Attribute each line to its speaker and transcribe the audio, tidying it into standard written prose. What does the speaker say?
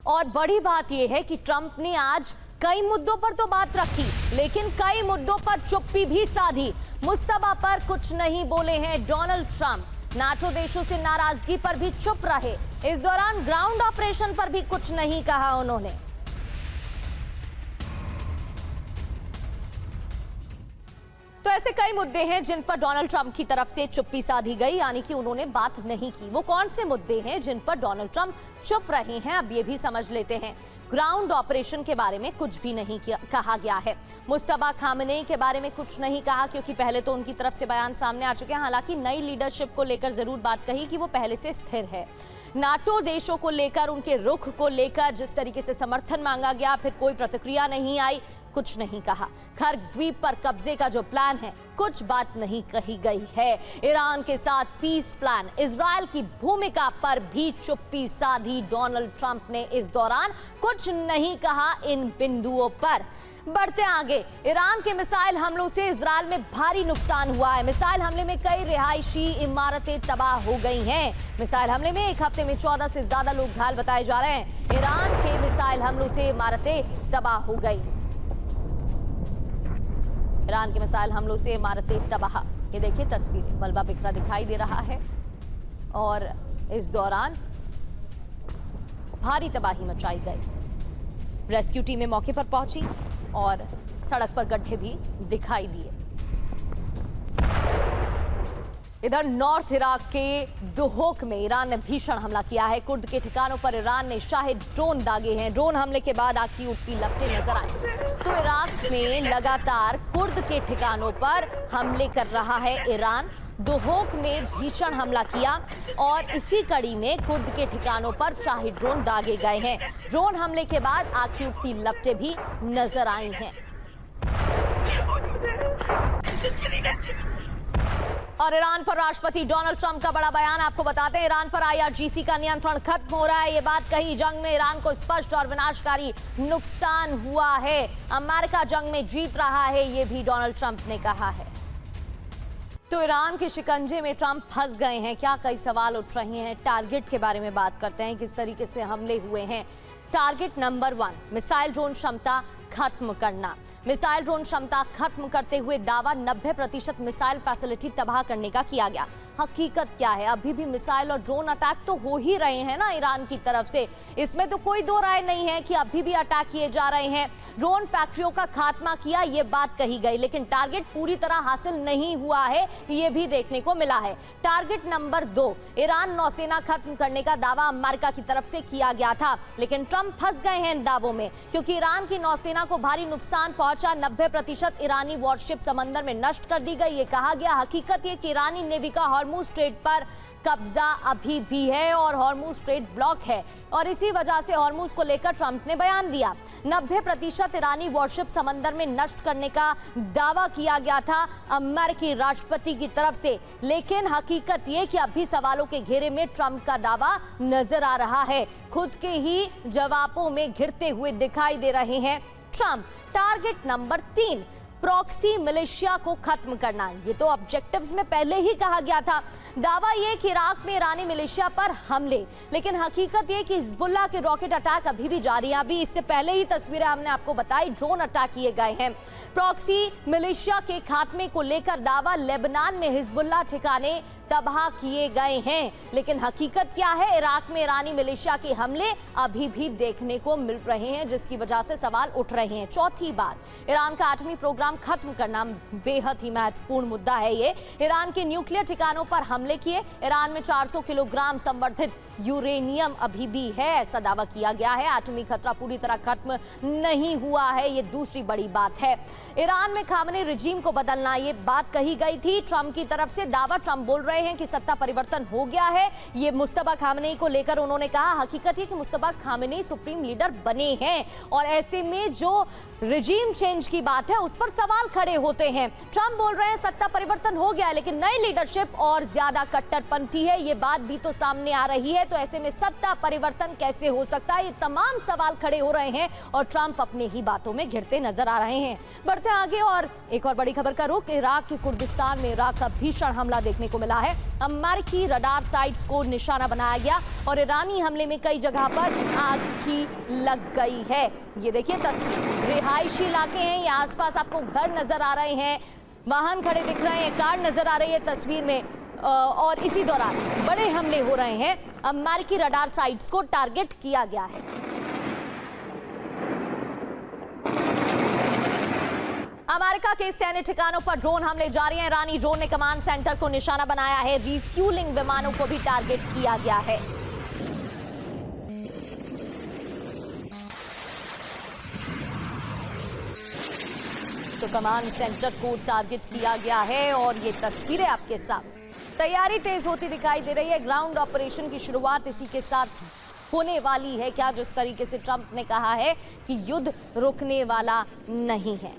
Speaker 1: और बड़ी बात यह है कि ट्रंप ने आज कई मुद्दों पर तो बात रखी, लेकिन कई मुद्दों पर चुप्पी भी साधी। मुस्तफा पर कुछ नहीं बोले हैं डोनाल्ड ट्रंप। नाटो देशों से नाराजगी पर भी चुप रहे। इस दौरान ग्राउंड ऑपरेशन पर भी कुछ नहीं कहा उन्होंने। तो ऐसे कई मुद्दे हैं जिन पर डोनाल्ड ट्रंप की तरफ से चुप्पी साधी गई, यानी कि उन्होंने बात नहीं की। वो कौन से मुद्दे हैं जिन पर डोनाल्ड ट्रंप चुप रहे हैं, अब ये भी समझ लेते हैं। ग्राउंड ऑपरेशन के बारे में कुछ भी नहीं कहा गया है। मुस्तफा खामनेई के बारे में कुछ नहीं कहा, क्योंकि पहले तो उनकी तरफ से बयान सामने आ चुके हैं। हालांकि नई लीडरशिप को लेकर जरूर बात कही कि वो पहले से स्थिर है। नाटो देशों को लेकर, उनके रुख को लेकर जिस तरीके से समर्थन मांगा गया, फिर कोई प्रतिक्रिया नहीं आई, कुछ नहीं कहा। खर्ग द्वीप पर कब्जे का जो प्लान है, कुछ बात नहीं कही गई है। ईरान के साथ पीस प्लान, इजराइल की भूमिका पर भी चुप्पी साधी डोनाल्ड ट्रंप ने। इस दौरान कुछ नहीं कहा इन बिंदुओं पर। बढ़ते आगे, ईरान के मिसाइल हमलों से इजराइल में भारी नुकसान हुआ है। मिसाइल हमले में कई रिहायशी इमारतें तबाह हो गई हैं। मिसाइल हमले में एक हफ्ते में 14 से ज्यादा लोग घायल बताए जा रहे हैं। ईरान के मिसाइल हमलों से इमारतें तबाह हो गई। ईरान के मिसाइल हमलों से इमारतें तबाह। ये देखिए तस्वीरें, मलबा बिखरा दिखाई दे रहा है और इस दौरान भारी तबाही मचाई गई। रेस्क्यू टीमें मौके पर पहुंची और सड़क पर गड्ढे भी दिखाई दिए। इधर नॉर्थ इराक के दुहोक में ईरान ने भीषण हमला किया है। कुर्द के ठिकानों पर ईरान ने शाही ड्रोन दागे हैं। ड्रोन हमले के बाद आग की उठती लपटें नजर आई। तो इराक में लगातार कुर्द के ठिकानों पर हमले कर रहा है ईरान। दुहोक में भीषण हमला किया और इसी कड़ी में कुर्द के ठिकानों पर शाही ड्रोन दागे गए हैं। ड्रोन हमले के बाद आग की उठती लपटें भी नजर आई हैं। और ईरान पर राष्ट्रपति डोनाल्ड ट्रंप का बड़ा बयान, आपको बताते हैं। ईरान पर आईआरजीसी का नियंत्रण खत्म हो रहा है, ये बात कही। जंग में ईरान को स्पष्ट और विनाशकारी नुकसान हुआ है। अमेरिका जंग में जीत रहा है, ये भी डोनाल्ड ट्रंप ने कहा है। तो ईरान के शिकंजे में ट्रंप फंस गए हैं क्या, कई सवाल उठ रहे हैं। टारगेट के बारे में बात करते हैं, किस तरीके से हमले हुए हैं। टारगेट नंबर 1, मिसाइल ड्रोन क्षमता खत्म करना। मिसाइल ड्रोन क्षमता खत्म करते हुए दावा 90% मिसाइल फैसिलिटी तबाह करने का किया गया। हकीकत क्या है? अभी भी मिसाइल और ड्रोन अटैक तो हो ही रहे हैं ना ईरान की तरफ से, इसमें तो कोई दो राय नहीं है कि अभी भी अटैक किए जा रहे हैं। ड्रोन फैक्ट्रियों का खात्मा किया, ये बात कही गई, लेकिन टारगेट पूरी तरह हासिल नहीं हुआ है, ये भी देखने को मिला है। टारगेट नंबर 2, ईरान नौसेना खत्म करने का दावा अमेरिका की तरफ से किया गया था, लेकिन ट्रंप फंस गए हैं इन दावों में, क्योंकि ईरान की नौसेना को भारी नुकसान पहुंचा। 90% ईरानी वॉरशिप समंदर में नष्ट कर दी गई, ये कहा गया। हकीकत ये कि ईरानी नेवी का हॉर्मुज स्ट्रेट पर कब्जा अभी भी है और हॉर्मुज स्ट्रेट ब्लॉक है, और इसी वजह से हॉर्मुज को लेकर ट्रंप ने बयान दिया। 90% ईरानी वॉरशिप समंदर में नष्ट करने का दावा किया गया था अमेरिकी राष्ट्रपति की तरफ से, लेकिन हकीकत ये कि अभी सवालों के घेरे में ट्रंप का दावा नजर आ रहा है। खुद के ही जवाबों में घिरते हुए दिखाई दे रहे हैं Trump. Target number 3, proxy militia को खत्म करना। ये तो ऑब्जेक्टिव्स में पहले ही कहा गया था। दावा ये कि इराक में ईरानी मिलिशिया पर हमले, लेकिन हकीकत ये कि हिजबुल्लाह के रॉकेट अटैक अभी भी जारी हैं। अभी इससे पहले ही तस्वीरें हमने आपको बताई, ड्रोन अटैक किए गए हैं। प्रॉक्सी मिलिशिया के खात्मे को लेकर दावा, लेबनान में हिजबुल्लाह ठिकाने तबाह किए गए हैं, लेकिन हकीकत क्या है? इराक में ईरानी मिलिशिया के हमले अभी भी देखने को मिल रहे हैं, जिसकी वजह से सवाल उठ रहे हैं। चौथी बात, ईरान का एटमी प्रोग्राम खत्म करना बेहद ही महत्वपूर्ण मुद्दा है। ये ईरान के न्यूक्लियर ठिकानों पर हमले किए। ईरान में 400 किलोग्राम संवर्धित यूरेनियम अभी भी है, ऐसा दावा किया गया है। एटमी खतरा पूरी तरह खत्म नहीं हुआ है, ये दूसरी बड़ी बात है। ईरान में खामनेई रिजीम को बदलना, ये बात कही गई थी ट्रंप की तरफ से। दावा, ट्रंप बोल रहे हैं कि सत्ता परिवर्तन हो गया है, ये मुस्तफा खामनेई को लेकर उन्होंने कहा। हकीकत है कि मुस्तफा खामनेई सुप्रीम लीडर बने हैं, और ऐसे में जो रिजीम चेंज की बात है उस पर सवाल खड़े होते हैं। ट्रंप बोल रहे हैं सत्ता परिवर्तन हो गया है, लेकिन नई लीडरशिप और ज्यादा कट्टरपंथी है, ये बात भी तो सामने आ रही है। तो ऐसे में सत्ता परिवर्तन कैसे हो सकता है, ये तमाम सवाल खड़े हो रहे हैं और ट्रंप अपने ही बातों में घिरते नजर आ रहे हैं। बढ़ते आगे और एक और बड़ी खबर का रुख, इराक के कुर्दिस्तान में इराक का भीषण हमला देखने को मिला है। अमेरिकी रडार साइट्स को निशाना बनाया गया और ईरानी हमले में कई जगह पर आग भी लग गई है। ये देखिए तस्वीर, रिहायशी इलाके हैं, ये आसपास आपको घर नजर आ रहे हैं, वाहन खड़े दिख रहे हैं, कार नजर आ रही है तस्वीर में, और इसी दौरान बड़े हमले हो रहे हैं। अमेरिकी रडार साइट्स को टारगेट किया गया है। अमेरिका के सैन्य ठिकानों पर ड्रोन हमले जारी हैं। ईरानी ड्रोन ने कमांड सेंटर को निशाना बनाया है। रिफ्यूलिंग विमानों को भी टारगेट किया गया है। तो कमांड सेंटर को टारगेट किया गया है और ये तस्वीरें आपके सामने, तैयारी तेज होती दिखाई दे रही है। ग्राउंड ऑपरेशन की शुरुआत इसी के साथ होने वाली है। क्या जिस तरीके से ट्रंप ने कहा है कि युद्ध रुकने वाला नहीं है।